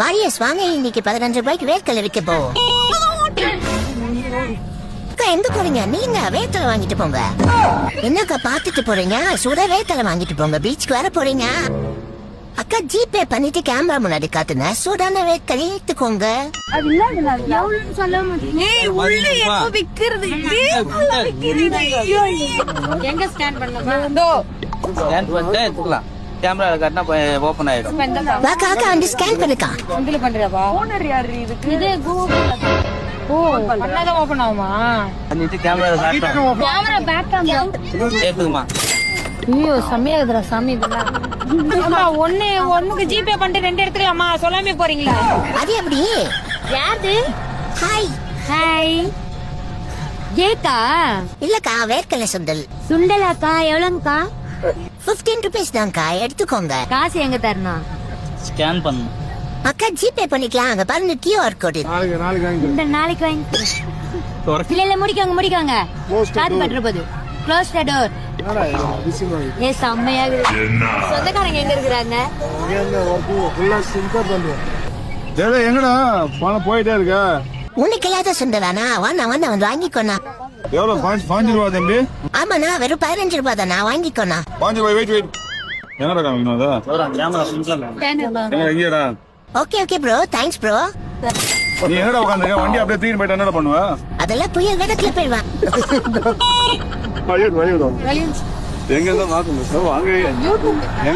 Warriors வாங்க, இன்னைக்கு 15 ரூபாய்க்கு வேர்க்கடலை விற்க போ. அக்கா எங்க போறீங்க? நீங்க வேர்க்கடலை வாங்கிட்டு போங்க. என்னக்கா பாத்துட்டு போறீங்க? சுட வேர்க்கடலை வாங்கிட்டு போங்க. பீச்சுக்கு வர போறீங்க. அக்கா ஜிபே பண்ணிட்டு கேமரா முன்னாடி காட்டுங்க. சூடான வேர்க்கடலை எடுத்துக்கோங்க. அது இல்ல எவ்வளவுன்னு சொல்ல மாட்டீங்க. உள்ள எப்ப விக்கிறது? எங்க ஸ்கேன் பண்ணலாம்? ஸ்கேன் பண்ணிட்டு எடுத்துக்கலாம். கேமரா காட்டினா ஓபன் ஆயிடும். வாக்கா அக்கா வந்து ஸ்கேன் பண்ணுக்கா. இதுல பண்றியாப்பா? ஓனர் யாரு இதுக்கு? இது கூகுள். ஓ பண்ணாதான் ஓபன் ஆகுமா? பண்ணிட்டு கேமரா காட்டணும். கேமரா பேக் கேமரா ஏத்துக்குமா? ஐயோ செம்மையா இருக்குடா சாமி இதெல்லாம். அம்மா ஒண்ணுக்கு ஜிபே பண்ணிட்டு 2 எடுத்துக்கலாமா? சொல்லாமே போறீங்களா? அது எப்படி? யாரு? ஹாய். ஹாய். ஏக்கா இல்லக்கா வேர்க்கடலை சுண்டல். சுண்டலாக்கா எவ்வளவுக்கா? 15 ரூபீஸ் தான்க்கா, எடுத்துக்கோங்க. காசு எங்க தரணும்? ஸ்கேன் பண்ணு. அக்கா ஜிபே பண்ணிக்கலாம். அங்க பாருங்க QR கோடு. இந்த நாளைக்கு வாங்கி இல்ல முடிக்காங்க ஸ்டார்ட் பண்ற போது க்ளோஸ் தி டோர். ஏ செம்மையா இருக்கு. சொந்தக்காரங்க எங்க இருக்கிறாங்க? எங்கடா பணம் போயிட்டே இருக்க? உனக்கு இல்லாத சுண்டலானா? வாண்ணா வந்து வாங்கிக்கோண்ணா. எவ்வளவு? 5 ரூபா தம்பி. ஆமாண்ணா, வெறும் 15 ரூபாய் தானா, வாங்கிக்கோண்ணா. 5 ரூபாய். வெயிட் என்னடா காமிக்கணும் அதா? கேமரா சிம்பிளா. எங்கடா? Okay bro, thanks bro. நீ என்னடா உட்காந்துருக்க? வண்டி அப்படியே தூக்கிட்டு போயிட்டு என்னடா பண்ணுவ? அதெல்லாம் புயல் வேடத்துல போயிடுவான். எங்க இருந்தா மாத்தணும் வாங்க.